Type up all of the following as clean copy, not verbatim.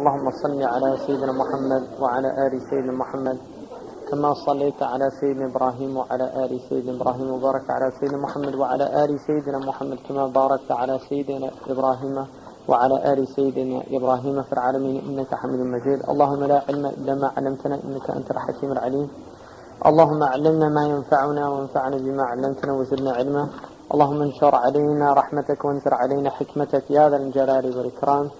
اللهم صل على سيدنا محمد وعلى آل سيدنا محمد كما صليت على سيدنا إبراهيم وعلى آل سيدنا إبراهيم وبارك على سيدنا محمد وعلى آل سيدنا محمد كما باركت على سيدنا إبراهيم وعلى آل سيدنا إبراهيم في العالمين إنك حميد مجيد. اللهم لا علم إلا ما علمتنا إنك أنت الحكيم العليم. اللهم علمنا ما ينفعنا وانفعنا بما علمتنا وزدنا علما. اللهم انشر علينا رحمتك وانشر علينا حكمتك يا ذا الجلال والإكرام.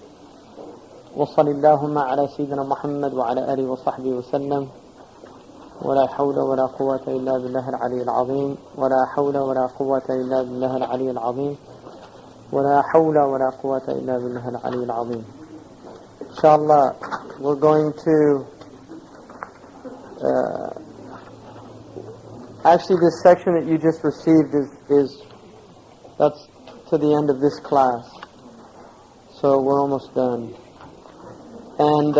وصل اللهم على سيدنا محمد وعلى آله وصحبه وسلم. ولا حول ولا قوة إلا بالله العلي العظيم. ولا حول ولا قوة إلا بالله العلي العظيم. ولا حول ولا قوة إلا بالله العلي العظيم. Inshallah, we're going to actually this section that you just received is that's to the end of this class, so we're almost done. And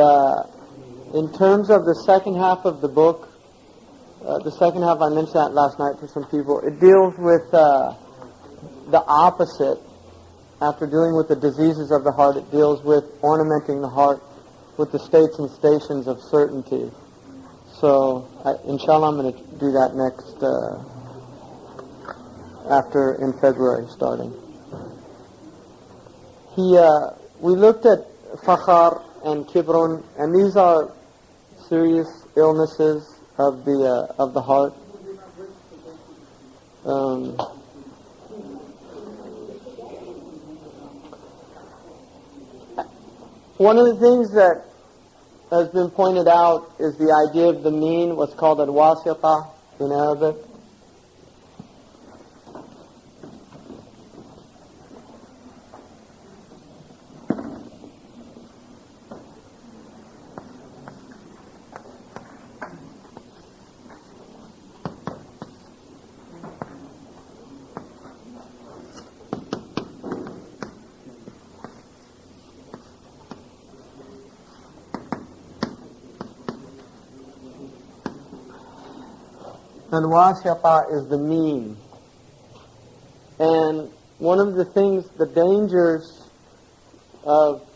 in terms of the second half of the book, the second half, I mentioned that last night to some people, it deals with the opposite. After dealing with the diseases of the heart, it deals with ornamenting the heart with the states and stations of certainty. So, inshallah, I'm going to do that next, in February, starting. We looked at fakhar and kibrun, and these are serious illnesses of the heart. One of the things that has been pointed out is the idea of the mean, what's called al-wasita in Arabic. Al-wasita is the mean. And one of the things, the dangers of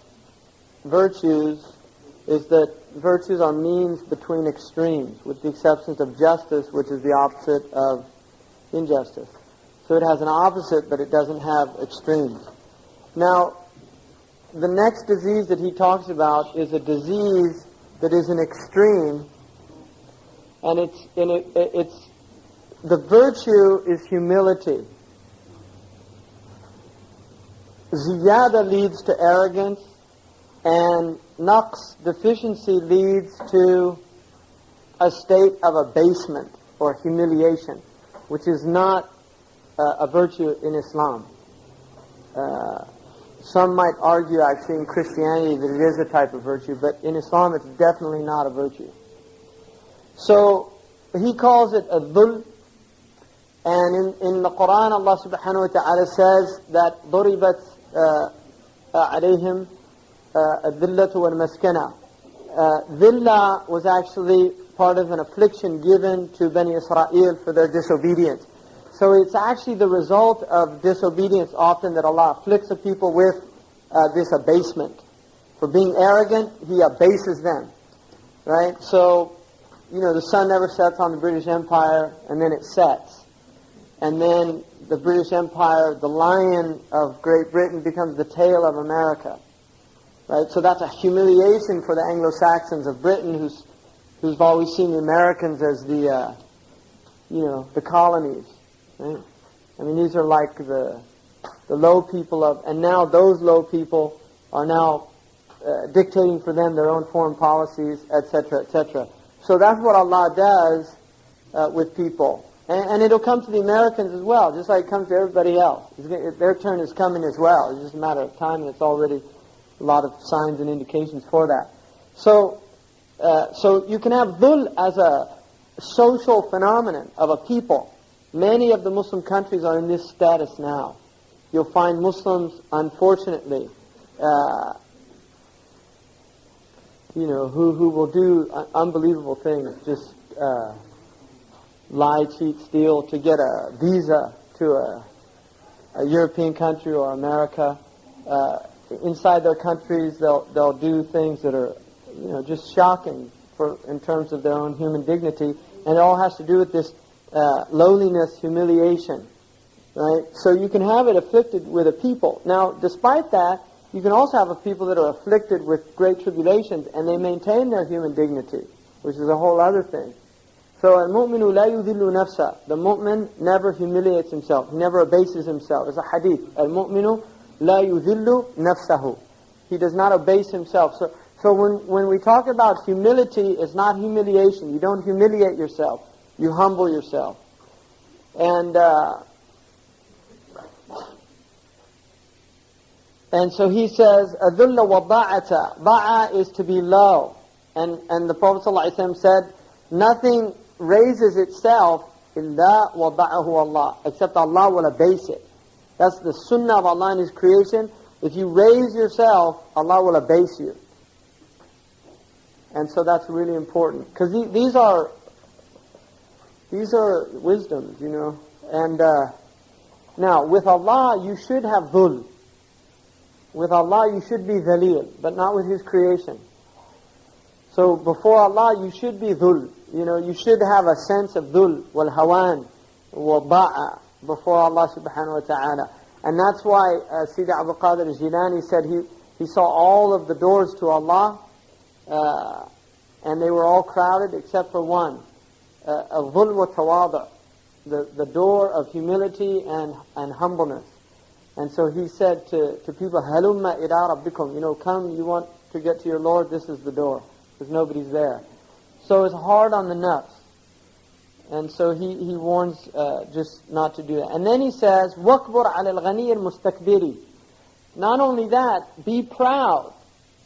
virtues is that virtues are means between extremes, with the exceptions of justice, which is the opposite of injustice. So it has an opposite, but it doesn't have extremes. Now, the next disease that he talks about is a disease that is an extreme, and the virtue is humility. Ziyada leads to arrogance, and naqs, deficiency, leads to a state of abasement or humiliation, which is not a virtue in Islam. Some might argue actually in Christianity that it is a type of virtue, but in Islam it's definitely not a virtue. So he calls it a dhul, and in the Quran Allah subhanahu wa ta'ala says that ضُرِبَتْ عَلَيْهِمْ الذِّلَّةُ وَالْمَسْكَنَةُ. Dhillah was actually part of an affliction given to Bani Israel for their disobedience. So it's actually the result of disobedience often that Allah afflicts a people with this abasement. For being arrogant, He abases them. Right? So, the sun never sets on the British Empire, and then it sets. And then the British Empire, the lion of Great Britain, becomes the tail of America. Right? So that's a humiliation for the Anglo-Saxons of Britain, who've always seen the Americans as the colonies. Right? I mean, these are like the low people and now those low people are now dictating for them their own foreign policies, etc., etc. So that's what Allah does with people. And it'll come to the Americans as well, just like it comes to everybody else. Their turn is coming as well. It's just a matter of time, and it's already a lot of signs and indications for that. So you can have dhul as a social phenomenon of a people. Many of the Muslim countries are in this status now. You'll find Muslims, unfortunately, who will do unbelievable things, just lie, cheat, steal to get a visa to a European country or America. inside their countries, they'll do things that are, just shocking in terms of their own human dignity, and it all has to do with this lowliness, humiliation, right? So you can have it afflicted with a people. Now, despite that, you can also have a people that are afflicted with great tribulations, and they maintain their human dignity, which is a whole other thing. So, al-mu'minu la yudhillu nafsa. The mu'min never humiliates himself. He never abases himself. It's a hadith. Al-mu'minu la yudhillu nafsahu. He does not abase himself. So when we talk about humility, it's not humiliation. You don't humiliate yourself. You humble yourself. And so he says, أَذُلَّ وَضَاعَةَ. Ba'a is to be low. And the Prophet ﷺ said, nothing raises itself إِلَّا وَضَعَهُ Allah, except Allah will abase it. That's the sunnah of Allah in His creation. If you raise yourself, Allah will abase you. And so that's really important. Because these are wisdoms, And now, with Allah, you should have dhul. With Allah, you should be dhalil, but not with His creation. So before Allah, you should be dhul. You should have a sense of dhul, wal hawan, wal ba'a, before Allah subhanahu wa ta'ala. And that's why Sidi Abdul Qadir al-Jilani said he saw all of the doors to Allah, and they were all crowded except for one, dhul wa tawada, the door of humility and humbleness. And so he said to people, halumma ila rabbikum, come, you want to get to your Lord, this is the door, because nobody's there. So it's hard on the nafs. And so he warns just not to do that. And then he says, وَكْبُرْ عَلَى الْغَنِيِّ الْمُسْتَكْبِرِ. Not only that, be proud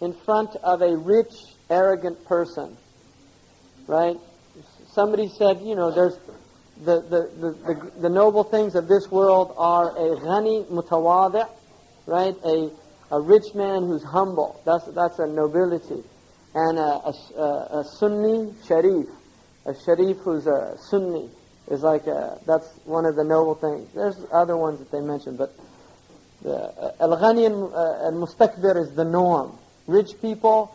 in front of a rich, arrogant person. Right? Somebody said, there's the noble things of this world are a ghani mutawadi', right? A rich man who's humble. That's a nobility. And a Sunni sharif. A sharif who's a Sunni is that's one of the noble things. There's other ones that they mention, but al-ghani al-mustakbir is the norm. Rich people,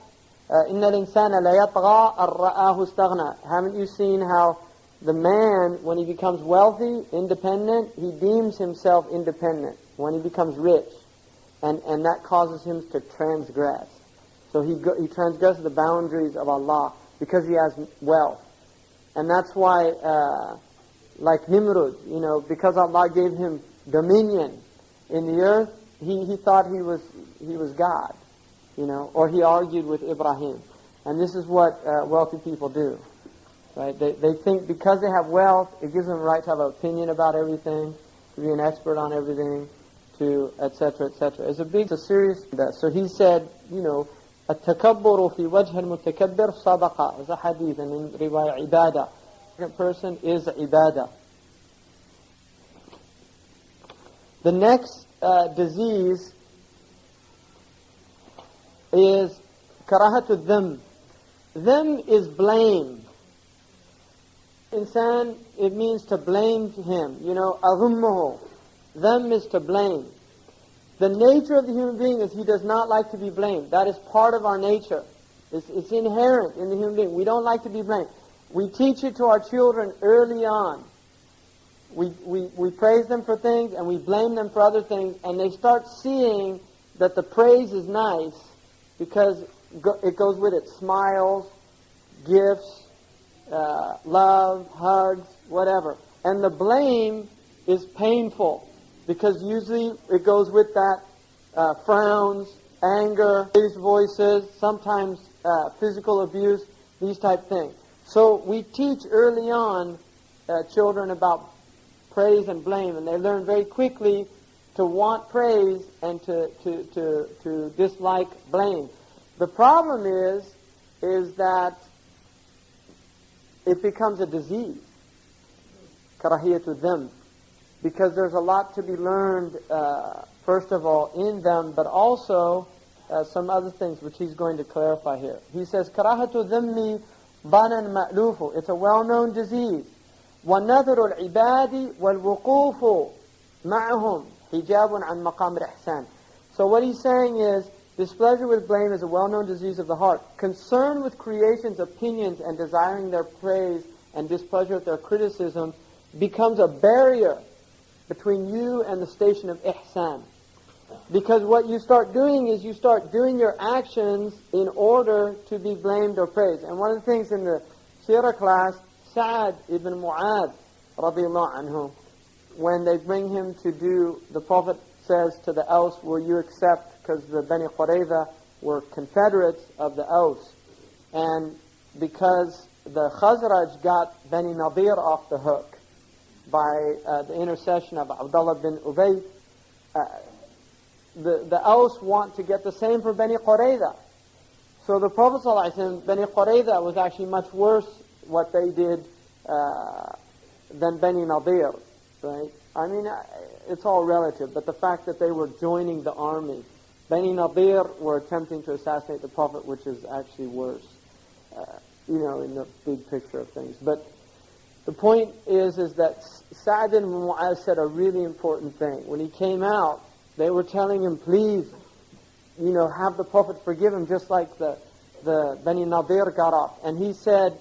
inna al-insana la yatgha ar-ra'ahu istaghna. Haven't you seen how the man, when he becomes wealthy, independent, he deems himself independent when he becomes rich, and that causes him to transgress. So he transgresses the boundaries of Allah because he has wealth. And that's why, like Nimrud, because Allah gave him dominion in the earth, he thought he was God, or he argued with Ibrahim. And this is what wealthy people do, right? They think because they have wealth, it gives them the right to have an opinion about everything, to be an expert on everything, to etc. etc. It's a serious. So he said, التكبر في وجه المتكبر صدقة. It's a hadith, and in riwayah ibadah. The person is ibadah. The next disease is karahatu dham. Dham is blame. Insan, it means to blame him. Adhummuhu. Dham is to blame. The nature of the human being is he does not like to be blamed. That is part of our nature. It's inherent in the human being. We don't like to be blamed. We teach it to our children early on. We praise them for things and we blame them for other things, and they start seeing that the praise is nice because it goes with it smiles, gifts, love, hugs, whatever. And the blame is painful, because usually it goes with that frowns, anger, raised voices, sometimes physical abuse, these type things. So we teach early on children about praise and blame, and they learn very quickly to want praise and to dislike blame. The problem is that it becomes a disease, karahiyatu dham. Because there's a lot to be learned, first of all, in them, but also some other things which he's going to clarify here. He says, Karahatu dhammi banan ma'lufu. It's a well-known disease. وَنَذْرُ الْعِبَادِ وَالْوُقُوفُ مَعَهُمْ حِجَابٌ عَنْ مَقَامِ الْإِحْسَانِ. So what he's saying is, displeasure with blame is a well-known disease of the heart. Concern with creation's opinions and desiring their praise and displeasure at their criticism becomes a barrier between you and the station of ihsan. Because what you start doing is you start doing your actions in order to be blamed or praised. And one of the things in the Sirah class, Sa'ad ibn Mu'adh, radiallahu anhu, when they bring him to do, the Prophet says to the Aus, will you accept, because the Bani Qurayza were confederates of the Aus. And because the Khazraj got Bani Nadir off the hook by the intercession of Abdullah bin Ubay, the Aus want to get the same for Bani Qurayza. So the Prophet ﷺ, Bani Qurayza was actually much worse what they did than Bani Nadir, right? I mean, it's all relative, but the fact that they were joining the army. Bani Nadir were attempting to assassinate the Prophet, which is actually worse, in the big picture of things. But the point is that Sa'd ibn Mu'adh said a really important thing. When he came out, they were telling him, please, have the Prophet forgive him, just like the Bani Nadir got off. And he said,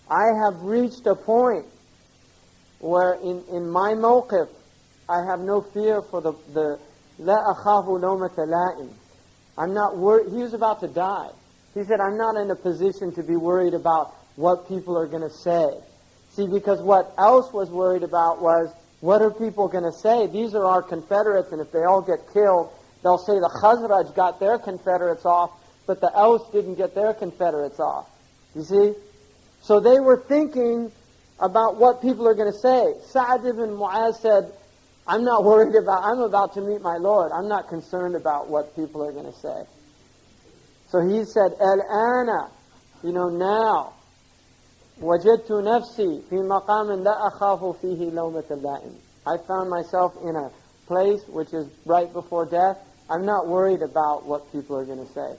I have reached a point where in my mawqif, I have no fear for the la akhafu lawmata la'im. I'm not worried. He was about to die. He said, I'm not in a position to be worried about what people are going to say. See, because what else was worried about was, what are people going to say? These are our confederates, and if they all get killed, they'll say the Khazraj got their confederates off, but the Aus didn't get their confederates off. You see? So they were thinking about what people are going to say. Sa'd ibn Mu'adh said, I'm not worried about, I'm about to meet my Lord. I'm not concerned about what people are going to say. So he said, Al-ana, now, وَجَدْتُ نَفْسِي فِي مَقَامٍ لَا أَخَافُ فِيهِ لَوْمَةَ اللَّائِمِ. I found myself in a place which is right before death. I'm not worried about what people are going to say.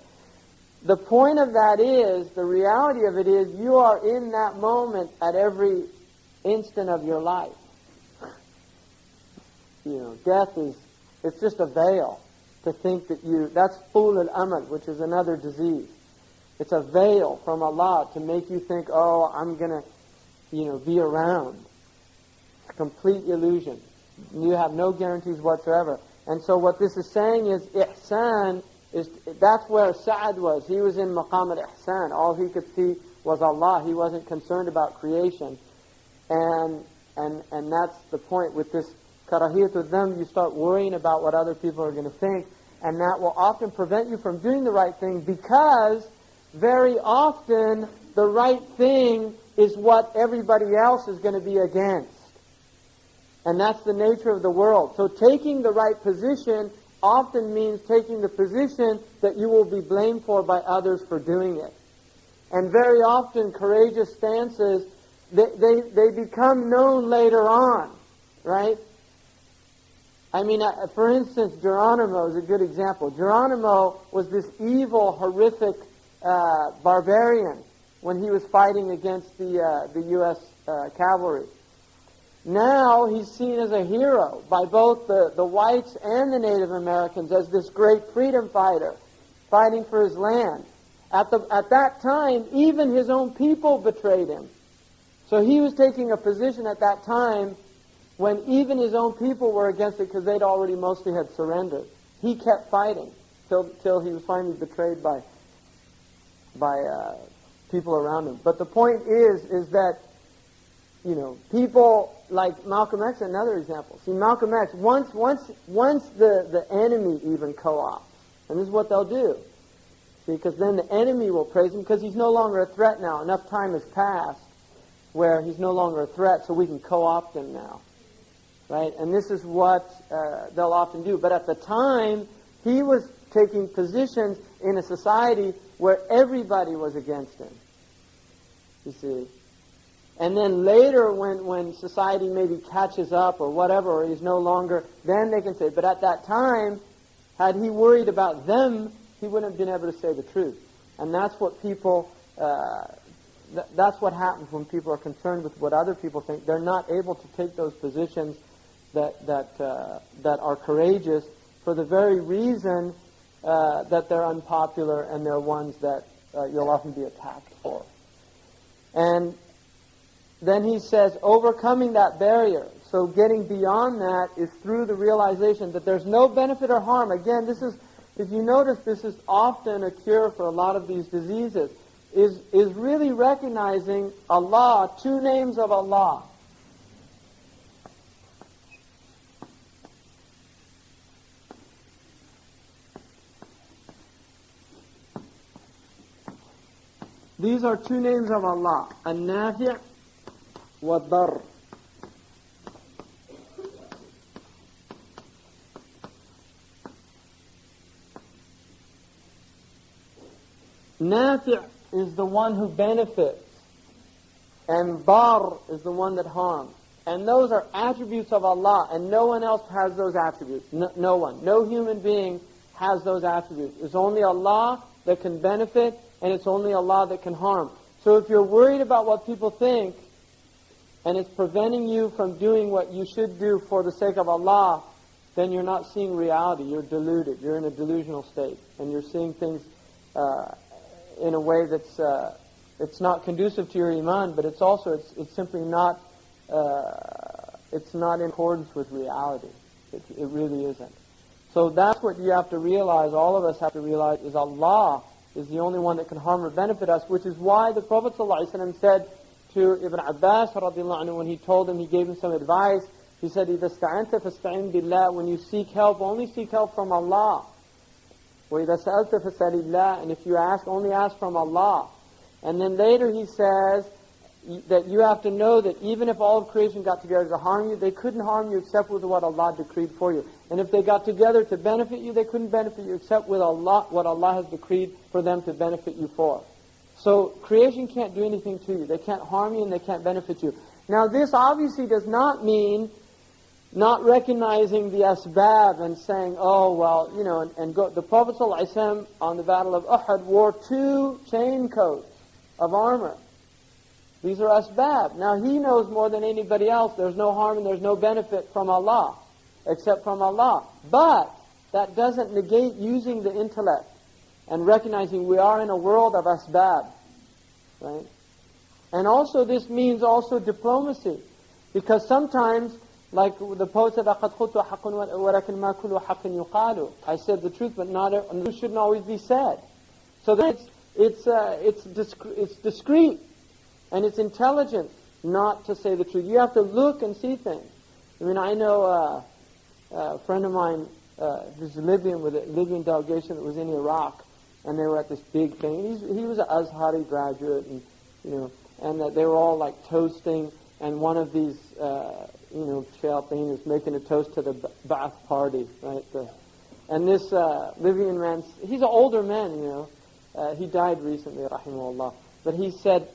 The point of that is, the reality of it is, you are in that moment at every instant of your life. Death it's just a veil to think that that's Tul al-Amal, which is another disease. It's a veil from Allah to make you think, oh, I'm going to, be around. It's a complete illusion. You have no guarantees whatsoever. And so what this is saying is, ihsan, that's where Sa'ad was. He was in maqam al-ihsan. All he could see was Allah. He wasn't concerned about creation. And that's the point with this karahiyat of them. You start worrying about what other people are going to think, and that will often prevent you from doing the right thing, because very often the right thing is what everybody else is going to be against. And that's the nature of the world. So taking the right position often means taking the position that you will be blamed for by others for doing it. And very often courageous stances, they become known later on, right? I mean, for instance, Geronimo is a good example. Geronimo was this evil, horrific barbarian when he was fighting against the U.S. cavalry. Now he's seen as a hero by both the whites and the Native Americans as this great freedom fighter fighting for his land. At that time, even his own people betrayed him. So he was taking a position at that time when even his own people were against it, because they'd already mostly had surrendered. He kept fighting till he was finally betrayed by people around him. But the point is that, people like Malcolm X, another example. See, Malcolm X, once the enemy even co-opts, and this is what they'll do. See, because then the enemy will praise him, because he's no longer a threat now. Enough time has passed where he's no longer a threat, so we can co-opt him now. Right? And this is what they'll often do. But at the time, he was taking positions in a society where everybody was against him. You see? And then later, when society maybe catches up or whatever, or he's no longer, then they can say, but at that time, had he worried about them, he wouldn't have been able to say the truth. And that's what people, that's what happens when people are concerned with what other people think. They're not able to take those positions that are courageous for for the very reason that they're unpopular and they're ones that you'll often be attacked for. And then he says, overcoming that barrier, so getting beyond that is through the realization that there's no benefit or harm. Again, this is, if you notice, this is often a cure for a lot of these diseases, is really recognizing Allah, two names of Allah. These are two names of Allah, An-Nafi' wa Dar. Nafi' is the one who benefits, and Dar is the one that harms. And those are attributes of Allah, and no one else has those attributes. No one. No human being has those attributes. It's only Allah that can benefit, and it's only Allah that can harm. So if you're worried about what people think, and it's preventing you from doing what you should do for the sake of Allah, then you're not seeing reality. You're deluded. You're in a delusional state, and you're seeing things in a way that's it's not conducive to your iman, but it's also it's simply not it's not in accordance with reality. It really isn't. So that's what you have to realize. All of us have to realize is Allah is the only one that can harm or benefit us, which is why the Prophet ﷺ said to Ibn Abbas radiallahu anhu, when he told him, he gave him some advice, he said, إِذَا اسْتَعَنْتَ فَاسْتَعِنْ بِاللَّهِ, when you seek help, only seek help from Allah. وَإِذَا سَأَلْتَ فَاسْأَلِ اللَّهِ, and if you ask, only ask from Allah. And then later he says that you have to know that even if all of creation got together to harm you, they couldn't harm you except with what Allah decreed for you. And if they got together to benefit you, they couldn't benefit you except with Allah, what Allah has decreed for them to benefit you for. So creation can't do anything to you. They can't harm you and they can't benefit you. Now this obviously does not mean not recognizing the asbab and saying, oh, well, you know, and go. The Prophet ﷺ on the Battle of Uhud wore 2 chain coats of armor. These are asbab. Now he knows more than anybody else there's no harm and there's no benefit from Allah, except from Allah. But that doesn't negate using the intellect and recognizing we are in a world of asbab, right? And also this means also diplomacy, because sometimes, like the poet said, "لَقَدْ قُلْتُ حَقٌّ وَلَكِنْ مَا كُلُّ حَقٍّ يُقَالُ." I said the truth, but not it shouldn't always be said. So that it's discreet and it's intelligent not to say the truth. You have to look and see things. I mean, I know a friend of mine who's Libyan, with a Libyan delegation that was in Iraq, and they were at this big thing. He was an Azhari graduate, and you know, and they were all like toasting, and one of these shayateen is making a toast to the Ba'ath party, right? And this Libyan man, he's an older man, you know. He died recently, rahimahullah. But he said,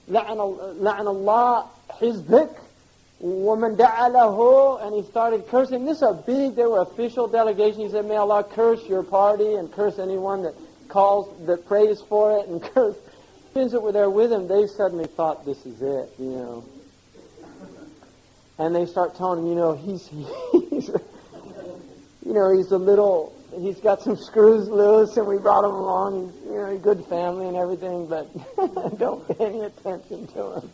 لَعْنَ اللَّهِ حِزْبِكَ وَمَنْ دَعَى لَهُ, and he started cursing. This is a big, they were official delegation. He said, may Allah curse your party and curse anyone that prays for it, and curse things that were there with him. They suddenly thought, this is it, you know. And they start telling him, you know, he's he's got some screws loose, and we brought him along. He's, you know, a good family and everything, but don't pay any attention to him.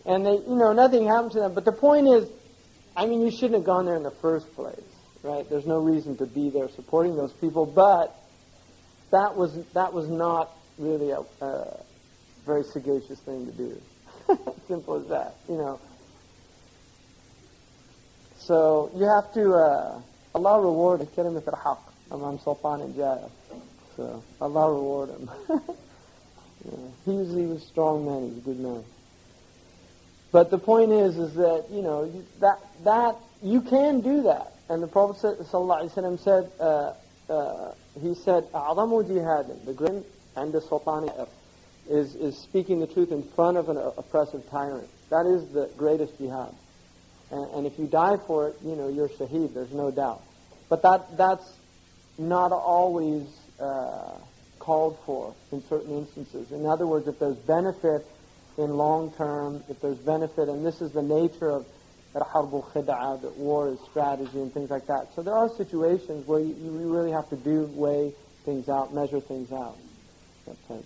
And they, you know, nothing happened to them. But the point is, I mean, you shouldn't have gone there in the first place, right? There's no reason to be there supporting those people. But that was not really a very sagacious thing to do. Simple as that, you know. So you have to, Allah reward kalimat al-haq amam sultan al-jaya. So Allah reward him. Yeah. He was a strong man. He's a good man. But the point is that, you know, that you can do that. And the Prophet ﷺ said, he said, أَعْظَمُ جِهَادٍ, the great and the sultan is speaking the truth in front of an oppressive tyrant. That is the greatest jihad. And if you die for it, you know, you're shaheed, there's no doubt. But that's not always called for in certain instances. In other words, if there's benefit in long term, if there's benefit, and this is the nature of الحرب الخدعة, that war is strategy and things like that. So there are situations where you really have to weigh things out, measure things out. Okay.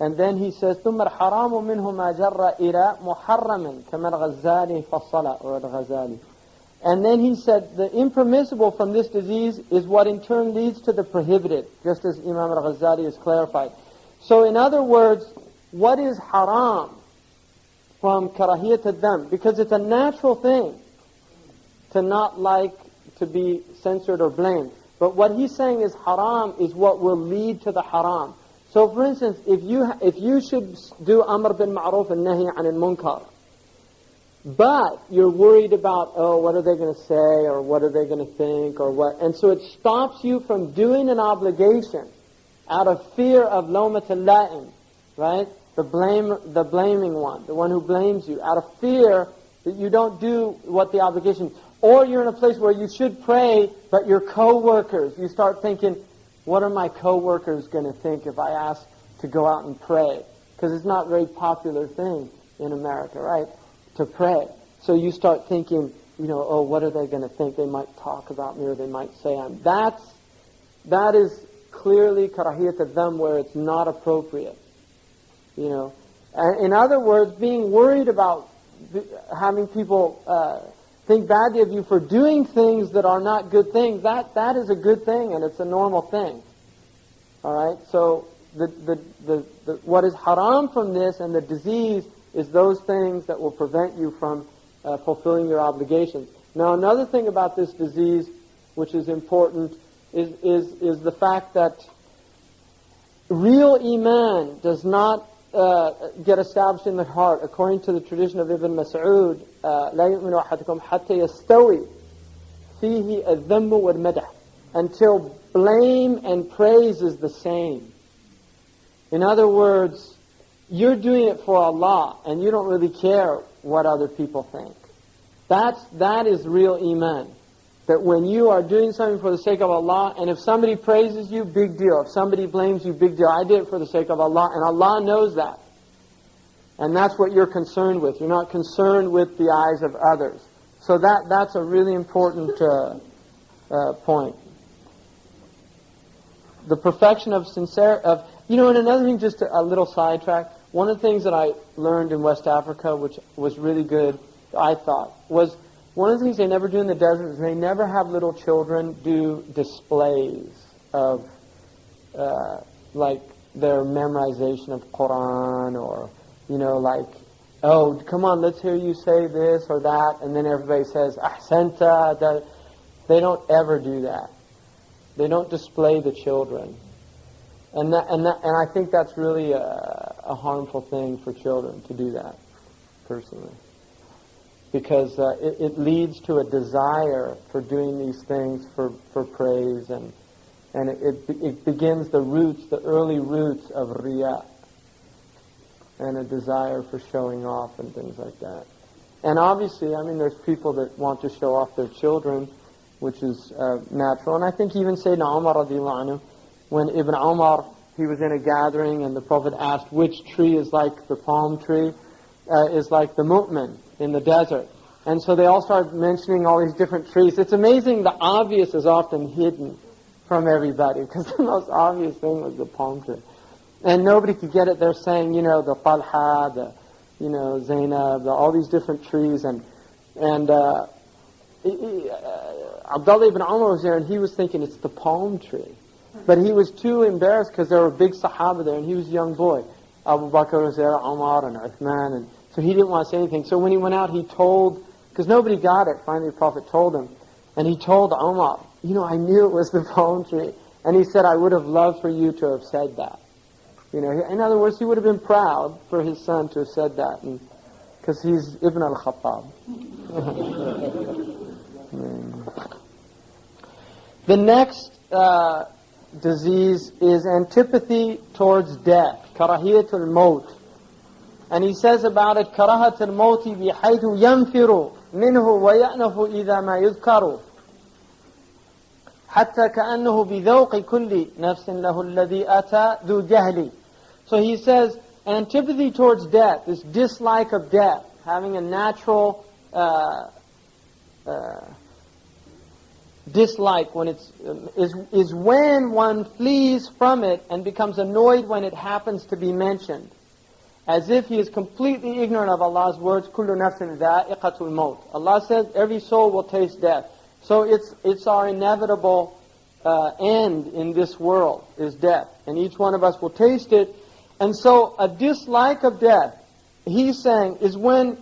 And then he says, ثم الحرام منه ما جر إلى محرم كما الغزالي فصل, or الغزالي. And then he said, the impermissible from this disease is what in turn leads to the prohibited, just as Imam al-Ghazali has clarified. So in other words, what is haram from karahiyat al-dham? Because it's a natural thing to not like to be censored or blamed. But what he's saying is haram is what will lead to the haram. So for instance, if you should do amr bil ma'ruf and nahi anil munkar, but you're worried about, oh, what are they going to say, or what are they going to think, or what, and so it stops you from doing an obligation out of fear of lawmat al-la'im, right? The blaming one, the one who blames you, out of fear that you don't do what the obligation. Or you're in a place where you should pray, but your co-workers, you start thinking, what are my co-workers going to think if I ask to go out and pray? Because it's not a very popular thing in America, right? To pray. So you start thinking, oh, what are they going to think? They might talk about me, or they might say that is clearly karahiyat al-dham, where it's not appropriate. In other words, being worried about having people think badly of you for doing things that are not good things, that is a good thing, and it's a normal thing. All right? So what is haram from this and the disease is those things that will prevent you from fulfilling your obligations. Now, another thing about this disease, which is important, is the fact that real iman does not get established in the heart. According to the tradition of Ibn Mas'ud, لا يؤمن أحدكم حتى يستوي فيه الذم والمدح, until blame and praise is the same. In other words, you're doing it for Allah, and you don't really care what other people think. That is real iman. That when you are doing something for the sake of Allah, and if somebody praises you, big deal. If somebody blames you, big deal. I did it for the sake of Allah, and Allah knows that. And that's what you're concerned with. You're not concerned with the eyes of others. So that's a really important point. The perfection of and another thing, just a little sidetrack. One of the things that I learned in West Africa, which was really good, I thought, was one of the things they never do in the desert is they never have little children do displays of like their memorization of Quran, or like, oh, come on, let's hear you say this or that, and then everybody says ahsanta. They don't ever do that. They don't display the children, and I think that's really a harmful thing for children to do that, personally. Because it leads to a desire for doing these things for praise, and it begins the early roots of riya, and a desire for showing off and things like that. And obviously, there's people that want to show off their children, which is natural. And I think even Sayyidina Umar radiallahu anhu, when Ibn Umar, he was in a gathering and the Prophet asked which tree is like the palm tree, is like the mu'min in the desert. And so they all started mentioning all these different trees. It's amazing, the obvious is often hidden from everybody, because the most obvious thing was the palm tree. And nobody could get it. They're saying, the Talha, the Zainab, all these different trees. And Abdullah ibn Umar was there, and he was thinking it's the palm tree. But he was too embarrassed because there were big Sahaba there, and he was a young boy. Abu Bakr was there, Umar and Uthman, and so he didn't want to say anything. So when he went out, he told, because nobody got it, finally the Prophet told him, and he told Umar, I knew it was the palm tree. And he said, I would have loved for you to have said that. In other words, he would have been proud for his son to have said that, because he's Ibn al-Khattab. The next disease is antipathy towards death, karahiyatul maut. And he says about it, karahatul mauti bihaythu yanfiru minhu wa ya'nafu idha ma yudhkaru hatta ka'annahu bidhawqi kulli nafsin lahu alladhi ata dhu jahli. So he says antipathy towards death, this dislike of death, having a natural dislike when is when one flees from it and becomes annoyed when it happens to be mentioned, as if he is completely ignorant of Allah's words. Kullu nafsin dha'iqatul maut. Allah says every soul will taste death. So it's our inevitable end in this world is death, and each one of us will taste it. And so a dislike of death, he's saying, is when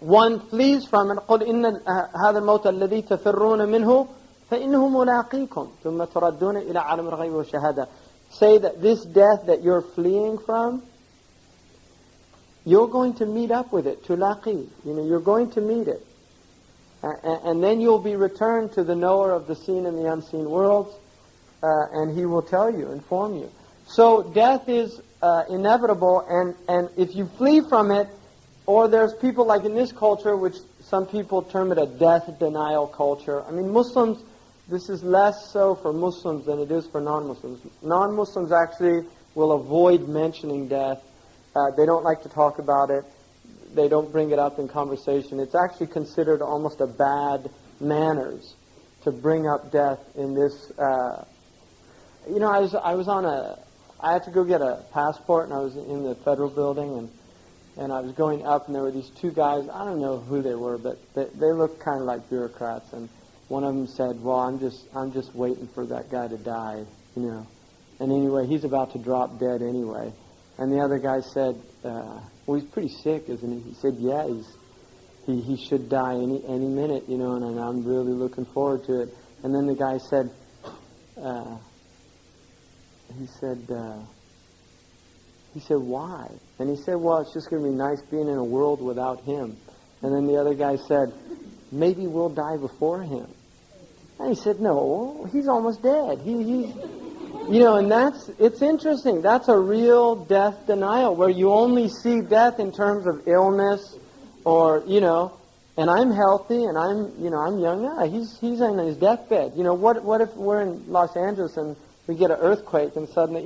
one flees from it. قُلْ إِنَّ هَذَا الْمَوْتَ الَّذِي تَفِرُّونَ مِنْهُ فَإِنَّهُ مُلَاقِيكُمْ ثُمَّ تُرَدُّونَ إِلَىٰ عَالِمِ الْغَيْبِ وَالشَّهَادَةِ. Say that this death that you're fleeing from, you're going to meet up with it, tulaqi. You're going to meet it. And then you'll be returned to the knower of the seen and the unseen worlds, and he will tell you, inform you. So death is inevitable, and if you flee from it, or there's people like in this culture, which some people term it a death denial culture. I mean, Muslims, this is less so for Muslims than it is for non-Muslims. Non-Muslims actually will avoid mentioning death. They don't like to talk about it. They don't bring it up in conversation. It's actually considered almost a bad manners to bring up death in this. I had to go get a passport, and I was in the federal building, and I was going up, and there were these two guys. I don't know who they were, but they looked kind of like bureaucrats. And one of them said, "Well, I'm just waiting for that guy to die, And anyway, he's about to drop dead anyway." And the other guy said, "Well, he's pretty sick, isn't he?" He said, "Yeah, he should die any minute, and I'm really looking forward to it." And then the guy said, He said, "Why?" And he said, "Well, it's just going to be nice being in a world without him." And then the other guy said, "Maybe we'll die before him." And he said, "No, he's almost dead. And it's interesting. That's a real death denial, where you only see death in terms of illness, or, and I'm healthy, and I'm young. Yeah, he's on his deathbed. What if we're in Los Angeles and we get an earthquake and suddenly,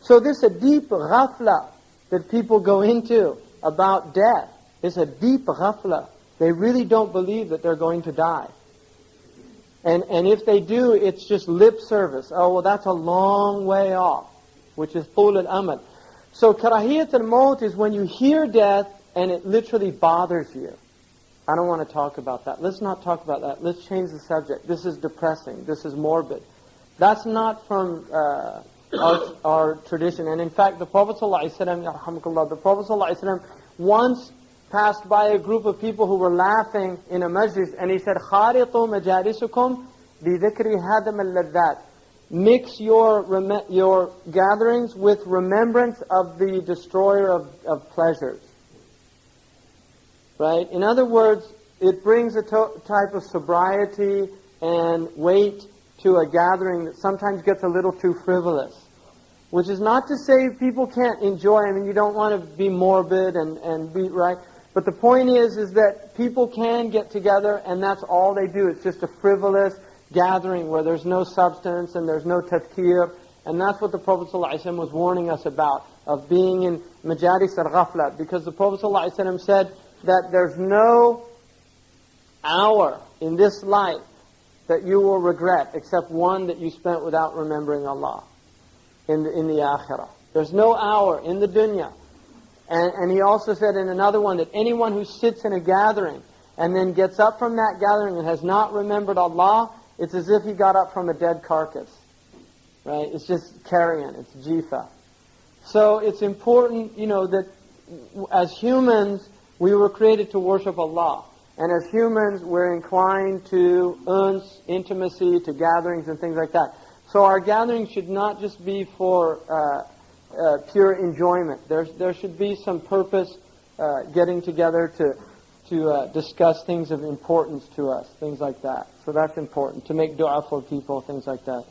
so this is a deep ghafla that people go into about death. It's a deep ghafla. They really don't believe that they're going to die. And if they do, it's just lip service. Oh, well, that's a long way off, which is طول الأمل. So karahiyat al-maut is when you hear death and it literally bothers you. I don't want to talk about that. Let's not talk about that. Let's change the subject. This is depressing. This is morbid. That's not from our tradition. And in fact, the Prophet ﷺ once passed by a group of people who were laughing in a majlis, and he said, خَارِطُوا مَجَالِسُكُمْ بِذِكْرِ هَدَمَ اللَّذَّاتِ. Mix your gatherings with remembrance of the destroyer of pleasures. Right? In other words, it brings a type of sobriety and weight to a gathering that sometimes gets a little too frivolous. Which is not to say people can't enjoy. I mean, you don't want to be morbid and be right. But the point is that people can get together, and that's all they do. It's just a frivolous gathering where there's no substance and there's no tafkir. And that's what the Prophet ﷺ was warning us about, of being in majalis al-ghafla. Because the Prophet ﷺ said that there's no hour in this life that you will regret except one that you spent without remembering Allah in the akhirah. There's no hour in the dunya. And he also said in another one that anyone who sits in a gathering and then gets up from that gathering and has not remembered Allah, it's as if he got up from a dead carcass. Right? It's just carrion. It's jifa. So it's important, that as humans, we were created to worship Allah. And as humans, we're inclined to uns, intimacy, to gatherings and things like that. So our gatherings should not just be for pure enjoyment. There should be some purpose, getting together to discuss things of importance to us, things like that. So that's important, to make dua for people, things like that.